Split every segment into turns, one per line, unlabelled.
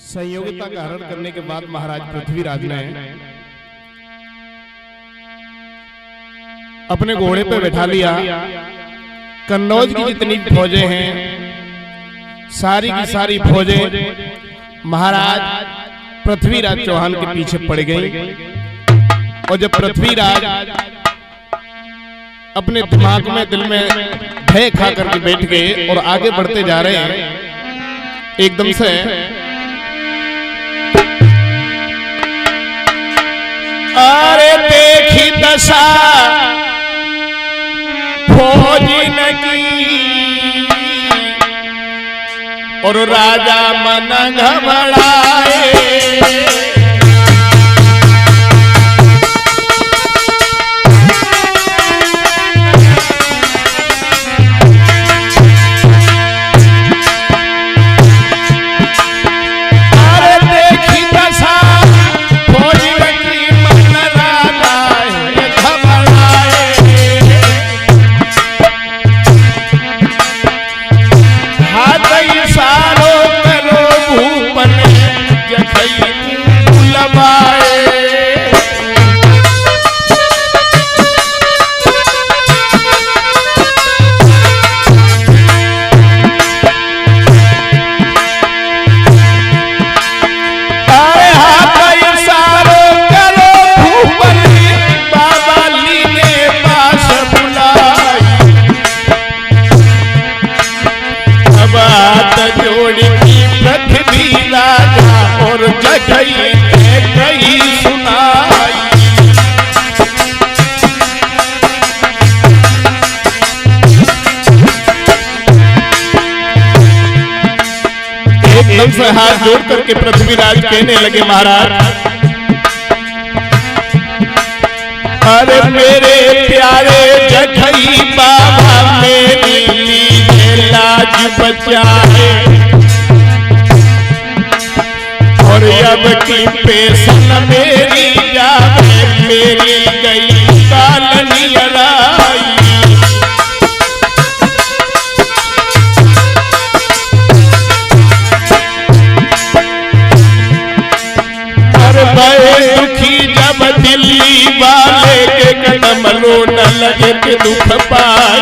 संयोगिता का हरण करने के बाद महाराज पृथ्वीराज ने अपने घोड़े पे बैठा लिया। कन्नौज की जितनी फौजें हैं सारी की सारी फौजें महाराज पृथ्वीराज चौहान के पीछे पड़ गई। और जब पृथ्वीराज अपने दिमाग में दिल में भय खा करके बैठ गए और आगे बढ़ते जा रहे हैं, एकदम से अरे देखी दशा फौजी की और राजा मन घबराए। एकदम से हाथ जोड़ करके पृथ्वीराज कहने लगे, महाराज अरे मेरे प्यारे जखई बाबा मेरी लीजिए लाज बचाए और अब की पेशन मेरी जाए मेरी गई कालनी अलाई। दुखी जब दिल्ली वाले के कदम लो न लगे के दुख पाए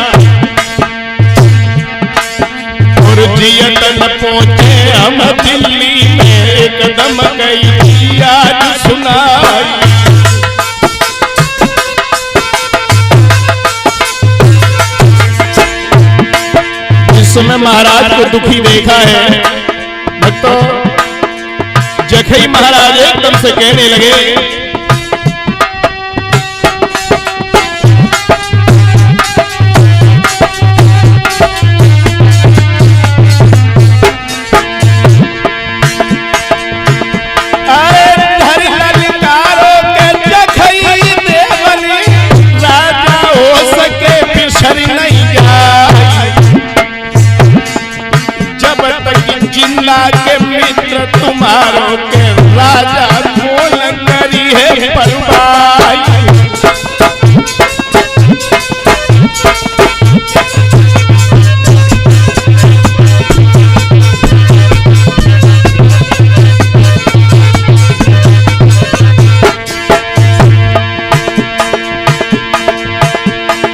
और जियत न पहुंचे हम दिल्ली में एकदम गई आज सुनाई। इस समय महाराज को दुखी देखा है भक्तों, जखई महाराज एकदम से कहने लगे, अरे धरि ललकारो के जखई देवनी राजा हो सके बिसर नहीं जाए। जब तक जिंदा के मित्र तुम्हारो के राजा बोल करी है परवाई।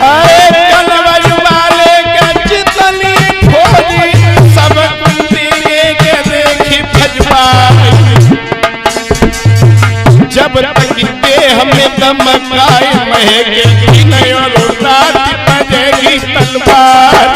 अरे कलवज वाले के जितनी फौजी सब दिए के देखी भजवाई। जब तक देह में दमकाए महके नहीं और रात बजेगी तलवार।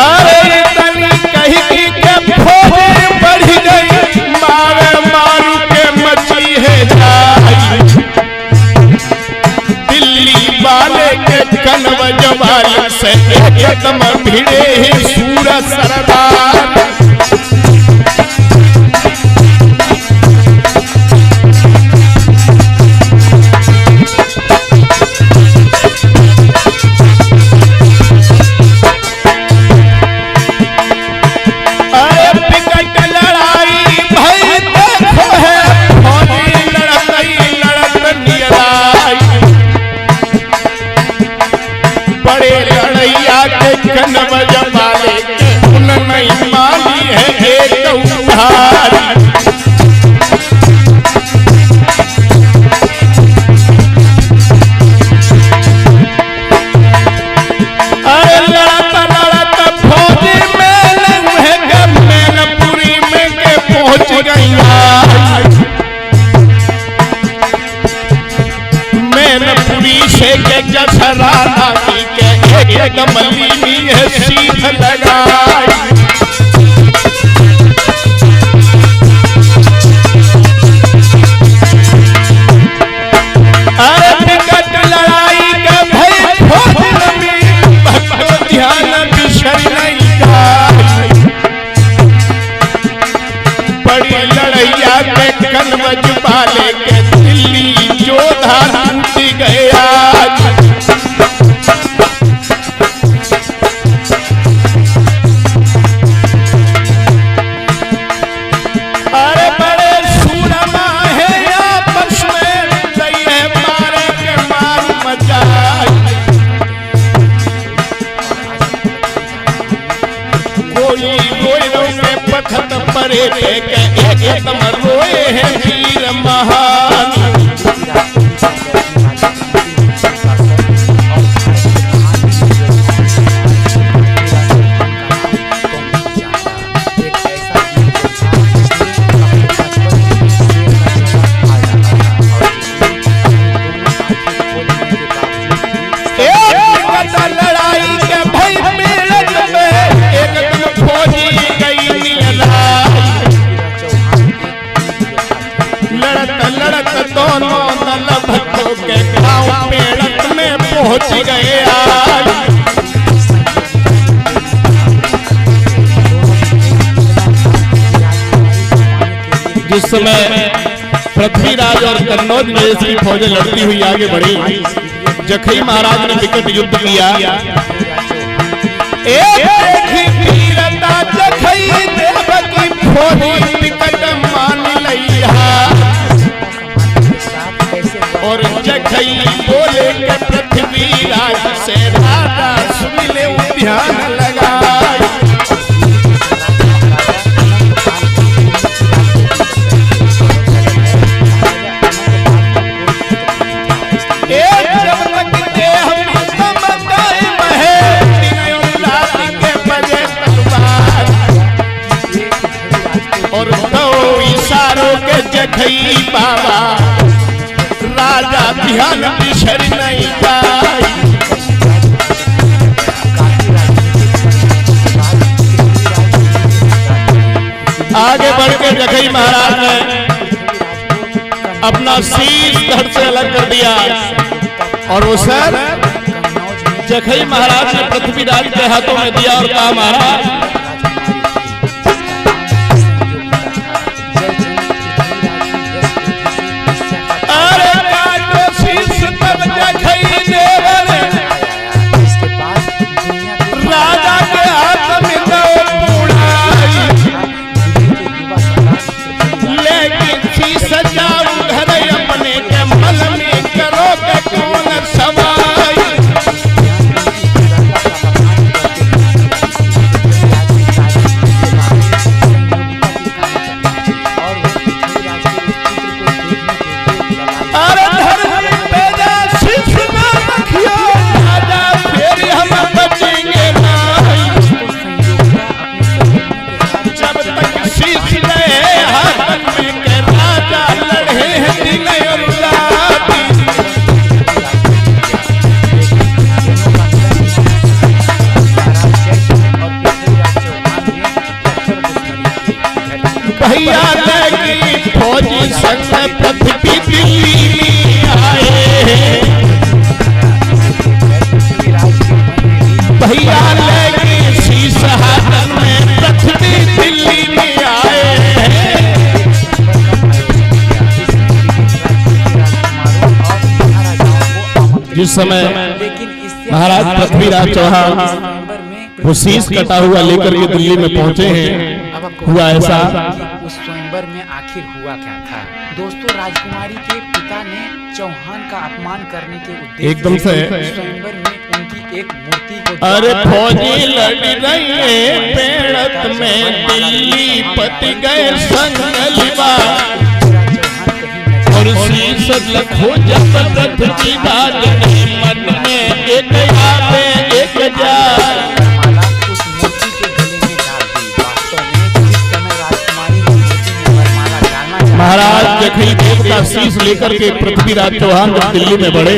अरे तनी कही के फौज बढ़ गई मारे मारू के मची है जाई। दिल्ली वाले के कनवज वाले से एकदम भिड़े ही सूरज सरदार। अरे बिकट लड़ाई भई देखो है फौजी लड़त नियराई। के जसरा नामी के एक मल्ली में सीध लगाई। अरे विकट लड़ाई के भय भोजन में भक्त ध्यान बिसर नहीं जाए। बड़ी लड़ैया के कनवज वाले के दिल्ली जोधा टूट गया। अरे बड़े सूरमा है आपस में दैये मारे के मार मचाई। कोई रोए के पखत परे के एकदम रोए हैं वीर महान। लड़ाई के भय मेरठ में एकदम फौजी गई लड़त लड़त दोनों दल भक्तों के गांव पेड़त में पहुंच गए। जिस समय पृथ्वीराज और कन्नौज में इसकी फौजें लड़ती हुई आगे बढ़ी, जखई महाराज ने विकट युद्ध किया। एक वीरता जखई देव की फौजी विकट मान लिया। और जखई बोले के पृथ्वीराज से राजा सुन ले ध्यान लगा। और दो इशारों के जखई बाबा राजा ध्यान बिसर नहीं पाई। आगे बढ़ के जखई महाराज ने अपना शीश धड़ से अलग कर दिया और वो सर जखई महाराज ने पृथ्वीराज के हाथों में दिया और कहा महाराज राजा के हाथ में लेकिन शीश जाऊ घर अपने के मन में करो के कौन सवाई। अरे धरती पे जा शीश ना रखियो राजा फिर हम बचेंगे नहीं। जब तक शीश रहे हाथ में के राजा लड़े दिन और रात। भैया लगी फौजी संग पृथ्वी दिल्ली में आए। भैया लगी शीश हाथ में पृथ्वी दिल्ली में आए। जिस समय महाराज पृथ्वीराज चौहान वो शीश कटा हुआ लेकर के दिल्ली में पहुंचे हैं, हुआ ऐसा
उस स्वयंवर में आखिर हुआ क्या था। दोस्तों राजकुमारी के पिता ने चौहान का अपमान करने के उद्देश्य
एकदम से
स्वयंवर में उनकी एक मूर्ति को
अरे फौजी लड़ रही है पेड़त में दिल्ली पति गए संगलवा और शीश लखो जब पृथ्वीराज के मन में एक आवे एक जाए। महाराज जखई देव का शीश लेकर के पृथ्वीराज चौहान जब दिल्ली में बढ़े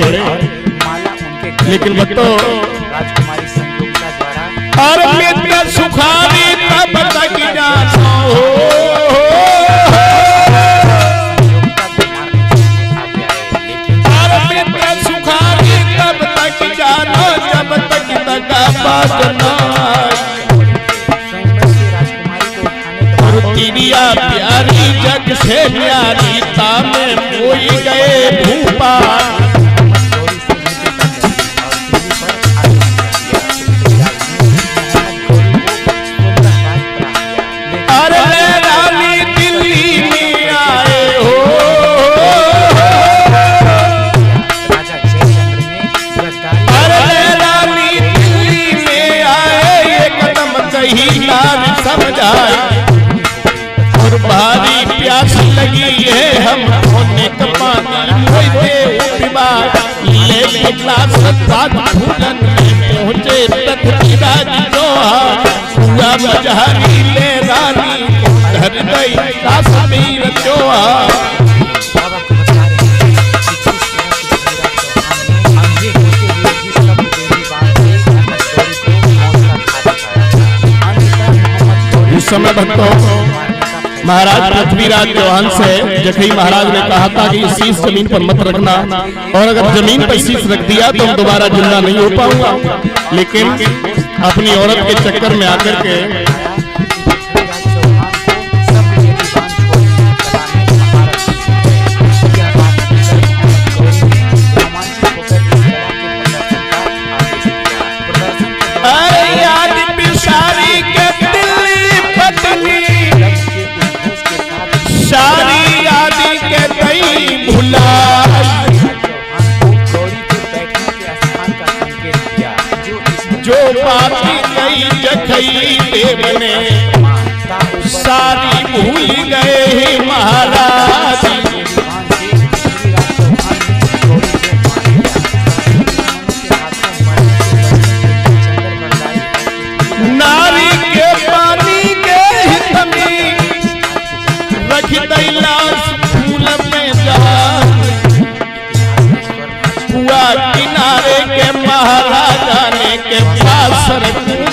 लेकिन भक्तों
राजकुमारी संयोगिता द्वारा
और मित्र सुखारी तब तक जानो और मित्र सुखारी तब तक जानो जब तक दगा बात ना तिरिया प्यारी जग से प्यारी तामे मोई गए भूपा अरे रानी दिल्ली में आए हो अरे रानी दिल्ली में आए ये कदम कहीं ना समझाए और भारी प्यास लगी है हम होने का पानी होते विवाह ले ग्लास साथ भूलन में पहुंचे तत्विराज जोहा हुआ बजहारी ले रानी धर गई काश्मीर जोहा
बाबा को बता रहे हैं कि किस तरह से
इस समय भक्तों महाराज पृथ्वीराज चौहान से जखई महाराज ने कहा था कि शीश जमीन पर मत रखना और अगर जमीन पर शीश रख दिया तो दोबारा जिंदा नहीं हो पाऊंगा। लेकिन अपनी औरत के चक्कर में आकर के जो पापी गई जखई देव ने सारी भूल गए ही महाराज नारी के पानी के हित में रख दई लाश फूल में जा कुआ किनारे के महाराजा ने के पास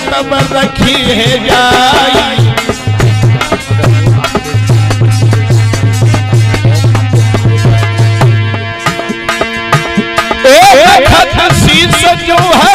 तब रखी है जाई एक खत शीश जो है